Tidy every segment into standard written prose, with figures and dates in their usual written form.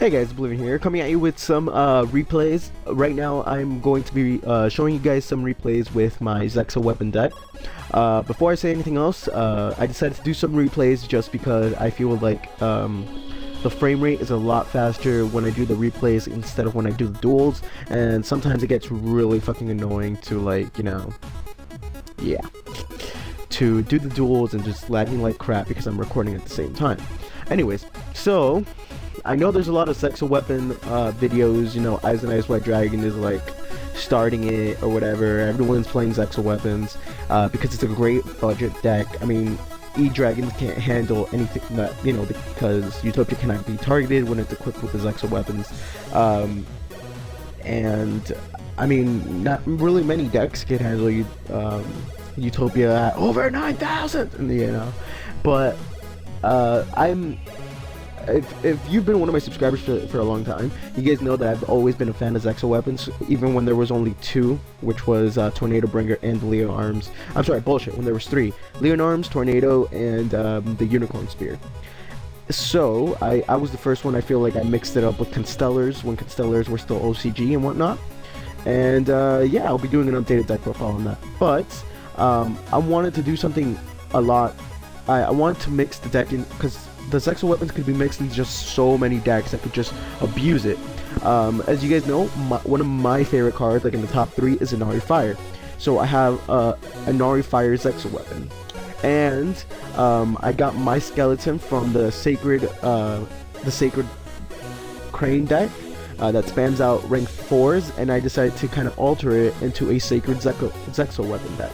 Hey guys, Oblivion here, coming at you with some replays. Right now I'm going to be showing you guys some replays with my Zexo weapon deck. Before I say anything else, I decided to do some replays just because I feel like the frame rate is a lot faster when I do the replays instead of when I do the duels, and sometimes it gets really fucking annoying to, like, you know, yeah, to do the duels and just lagging like crap because I'm recording at the same time. Anyways, so I know there's a lot of Zexo weapon videos, you know, Eyes and Ice White Dragon is like starting it or whatever. Everyone's playing Zexo weapons because it's a great budget deck. I mean, E-Dragons can't handle anything that, you know, because Utopia cannot be targeted when it's equipped with the Zexo weapons. And I mean, not really many decks can handle Utopia at over 9,000, you know. But if you've been one of my subscribers for a long time, you guys know that I've always been a fan of Zexo weapons, even when there was only two, which was Tornado Bringer and Leon Arms. I'm sorry, bullshit, when there was three: Leon Arms, Tornado, and the Unicorn Spear. So I was the first one. I feel like I mixed it up with Constellars when Constellars were still OCG and whatnot. And yeah, I'll be doing an updated deck profile on that. But I wanted to do something a lot. I wanted to mix the deck in, because the Zexo weapons could be mixed in just so many decks that could just abuse it. As you guys know, one of my favorite cards, like in the top 3, is Inari Fire. So I have Inari Fire Zexo weapon, and I got my skeleton from the Sacred Crane deck that spams out rank 4s, and I decided to kind of alter it into a Sacred Zexo weapon deck.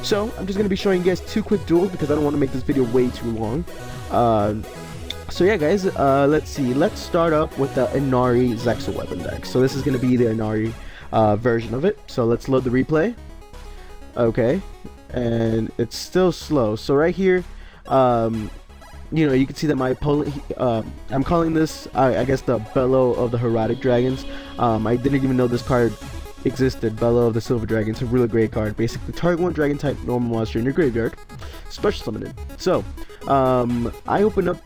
So I'm just going to be showing you guys 2 quick duels because I don't want to make this video way too long. So yeah guys, let's see, let's start up with the Inari Zexo weapon deck. So this is going to be the Inari version of it. So let's load the replay. Okay, and it's still slow. So right here, you know, you can see that my opponent, I'm calling this, I guess, the Bellow of the Herodic Dragons. I didn't even know this card existed. Bellow of the Silver Dragon. It's a really great card. Basically, target one dragon type normal monster in your graveyard, special summon it. So I open up,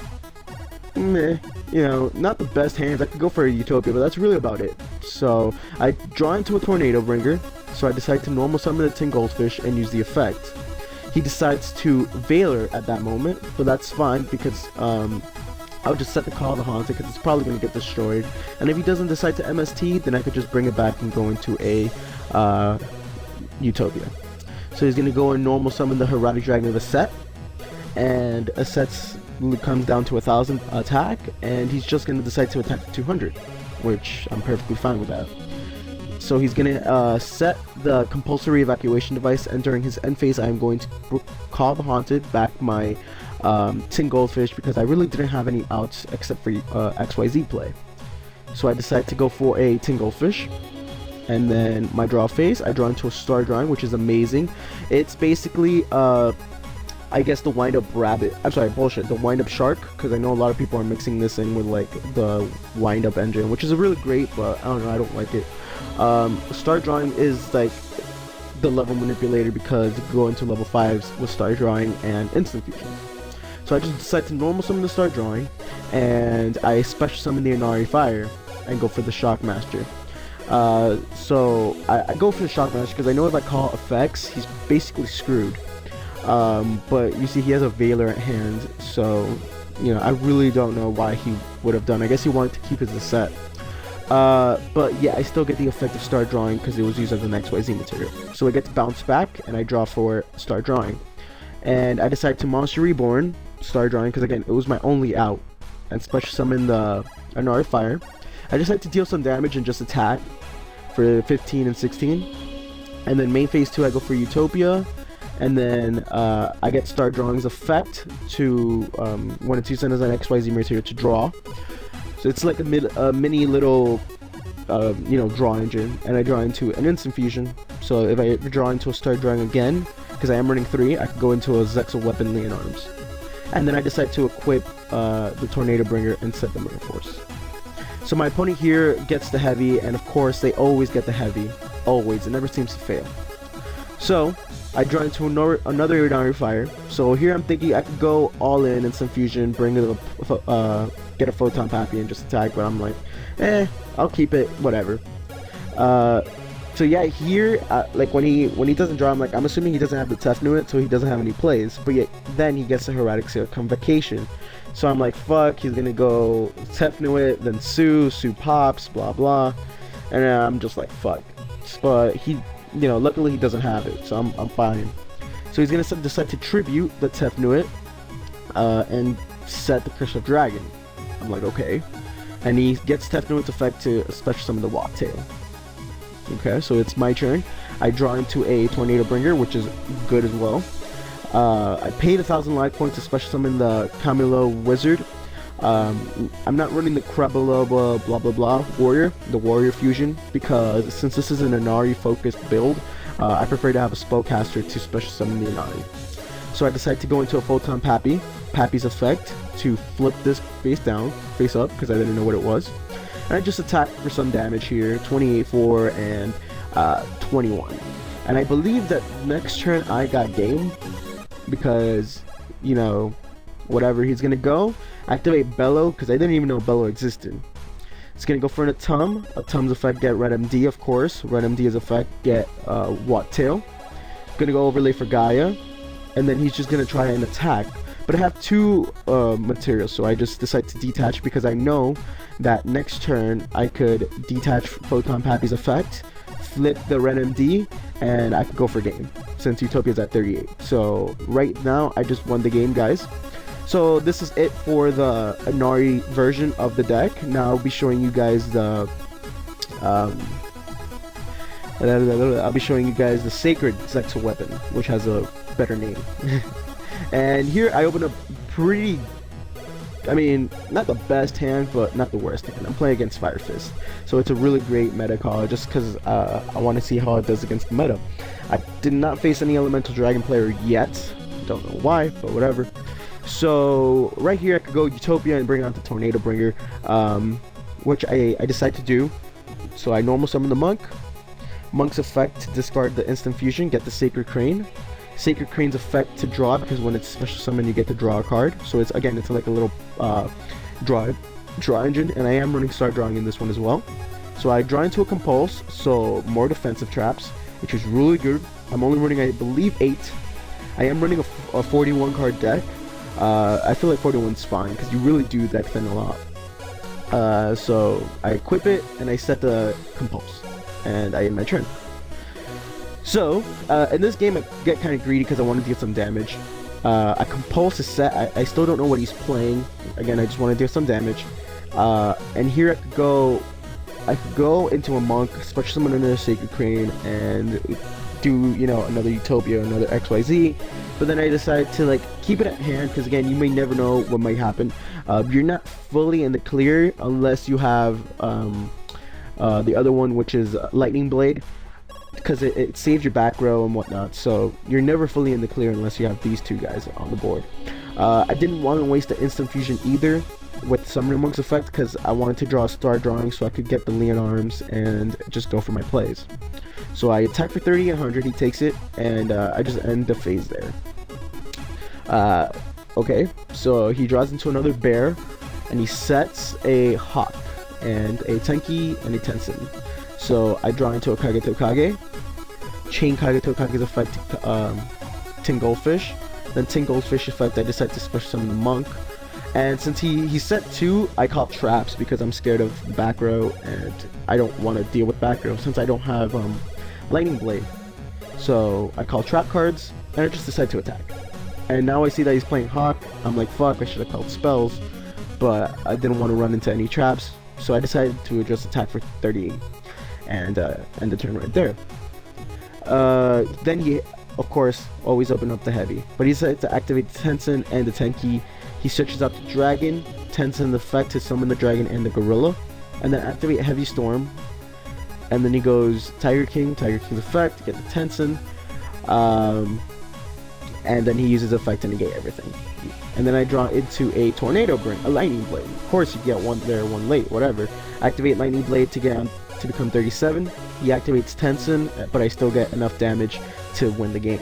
you know, not the best hands. I could go for a Utopia, but that's really about it. So I draw into a Tornado Bringer, so I decide to normal summon the Tin Goldfish and use the effect. He decides to Veiler at that moment, but that's fine because I'll just set the Call of the Haunted because it's probably going to get destroyed. And if he doesn't decide to MST, then I could just bring it back and go into a Utopia. So he's going to go and normal summon the Herodic Dragon of a set, and a set comes down to 1,000 attack, and he's just going to decide to attack 200, which I'm perfectly fine with that. So he's going to set the Compulsory Evacuation device, and during his end phase I am going to Call the Haunted, back my Tin Goldfish, because I really didn't have any outs except for XYZ play. So I decided to go for a Tin Goldfish, and then my draw phase, I draw into a Star Drawing, which is amazing. It's basically I guess the wind-up rabbit, I'm sorry, bullshit, the wind-up shark, because I know a lot of people are mixing this in with like the wind-up engine, which is a really great, but I don't know, I don't like it. Star Drawing is like the level manipulator because you go into level 5s with Star Drawing and Instant Fusion. So I just decide to normal summon the Star Drawing, and I special summon the Inari Fire and go for the Shockmaster. So I go for the Shockmaster because I know if I call effects, he's basically screwed. But you see he has a Veiler at hand, so, you know, I really don't know why he would have done. I guess he wanted to keep his set. But yeah, I still get the effect of Star Drawing because it was used as an XYZ material. So it gets bounced back, and I draw for Star Drawing. And I decide to Monster Reborn, Star Drawing, because again, it was my only out, and special summon the Inari Fire. I decide to deal some damage and just attack for 15 and 16. And then main phase 2, I go for Utopia. And then I get Star Drawing's effect to, when it's used as an XYZ material, to draw. So it's like a mini little, you know, draw engine. And I draw into an Instant Fusion. So if I draw into a Star Drawing again, because I am running 3, I can go into a Zexo weapon, Leon Arms. And then I decide to equip the Tornado Bringer and set the Mirror Force. So my opponent here gets the heavy, and of course they always get the heavy. Always. It never seems to fail. So I draw into another Inari Fire. So here I'm thinking I could go all in Instant Fusion, bring the get a Photon Pappy and just attack, but I'm like, I'll keep it, whatever. So yeah, here, like when he doesn't draw, I'm like, I'm assuming he doesn't have the Tefnuit, so he doesn't have any plays. But yet, then he gets a Heroic Seal Convocation. So I'm like, fuck, he's gonna go Tefnuit, then Sue pops, blah blah, and I'm just like, fuck. But he, you know, luckily he doesn't have it, so I'm fine. So he's gonna decide to tribute the Tefnuit, and set the Crystal Dragon. I'm like, okay. And he gets Tefnuit's effect to special summon the Walktail. Okay, so it's my turn. I draw into a Tornado Bringer, which is good as well. I paid 1,000 life points to special summon the Camilo Wizard. I'm not running the Krabalova blah blah blah Warrior, the Warrior Fusion, because since this is an Inari focused build, I prefer to have a Spellcaster to special summon the Inari. So I decided to go into a Photon Pappy's effect to flip this face up, because I didn't know what it was. And I just attacked for some damage here, 28-4 and 21. And I believe that next turn I got game, because, you know, whatever he's gonna go, activate Bellow, because I didn't even know Bellow existed. It's gonna go for an Atum. Atum's effect get Red MD, of course. Red MD's effect get Wattail. Gonna go overlay for Gaia, and then he's just gonna try and attack. But I have two materials, so I just decide to detach, because I know that next turn I could detach Photon Pappy's effect, flip the Red MD, and I could go for game, since Utopia's at 38. So right now I just won the game, guys. So this is it for the Inari version of the deck. Now I'll be showing you guys the Sacred Zexal Weapon, which has a better name. And here I open up pretty, I mean, not the best hand, but not the worst hand. I'm playing against Fire Fist, so it's a really great meta call, just because I want to see how it does against the meta. I did not face any Elemental Dragon player yet, don't know why, but whatever. So right here I could go Utopia and bring out the Tornado Bringer, which I decide to do. So I normal summon the Monk. Monk's effect to discard the instant fusion, get the Sacred Crane. Sacred Crane's effect to draw, because when it's special summon you get to draw a card. So it's, again, it's like a little draw engine, and I am running Start Drawing in this one as well. So I draw into a Compulse, so more defensive traps, which is really good. I'm only running, I believe, 8. I am running a 41 card deck. I feel like 41's fine, because you really do deck thin a lot. So I equip it, and I set the Compulse, and I end my turn. So, in this game I get kind of greedy because I wanted to get some damage. I Compulse is set. I still don't know what he's playing. Again, I just want to do some damage. And here I could go into a Monk, special summon another Sacred Crane, and do, you know, another Utopia, another XYZ. But then I decide to, like, keep it at hand, because again, you may never know what might happen. You're not fully in the clear unless you have the other one, which is Lightning Blade, because it saves your back row and whatnot. So you're never fully in the clear unless you have these two guys on the board. I didn't want to waste the instant fusion either with Summoner Monk's effect, because I wanted to draw a Start Drawing so I could get the Leon Arms and just go for my plays. So I attack for 30 and 100, he takes it, and I just end the phase there. Okay, so he draws into another Bear, and he sets a Hawk, and a Tenki, and a Tensen. So I draw into a Kagetokage, chain Kagetokage's effect to Tingoldfish, then Tingoldfish effect I decide to special summon the Monk, and since he set 2, I call traps because I'm scared of back row, and I don't want to deal with back row since I don't have Lightning Blade. So I call trap cards, and I just decide to attack. And now I see that he's playing Hawk. I'm like, fuck, I should have called spells, but I didn't want to run into any traps, so I decided to just attack for 38 and end the turn right there. Then he, of course, always open up the heavy, but he decided to activate the Tensen and the Tenki. He searches out the Dragon, Tensen the effect to summon the Dragon and the Gorilla, and then activate Heavy Storm. And then he goes Tiger King's effect to get the Tensen, and then he uses effect to negate everything. And then I draw into a Tornado Bringer, a Lightning Blade. Of course, you get one there, one late, whatever. Activate Lightning Blade to get to become 37. He activates Tensen, but I still get enough damage to win the game.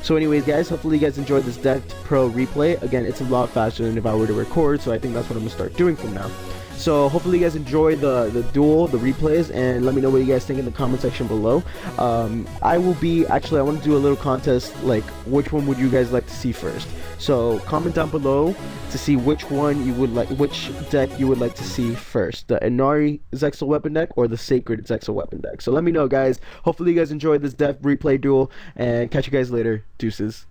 So anyways, guys, hopefully you guys enjoyed this DevPro replay. Again, it's a lot faster than if I were to record, so I think that's what I'm gonna start doing from now. So hopefully you guys enjoy the duel, the replays, and let me know what you guys think in the comment section below. I want to do a little contest, like which one would you guys like to see first. So comment down below to see which deck you would like to see first, the Inari Zexal weapon deck or the Sacred Zexal weapon deck. So let me know, guys. Hopefully you guys enjoyed this dev replay duel, and catch you guys later. Deuces.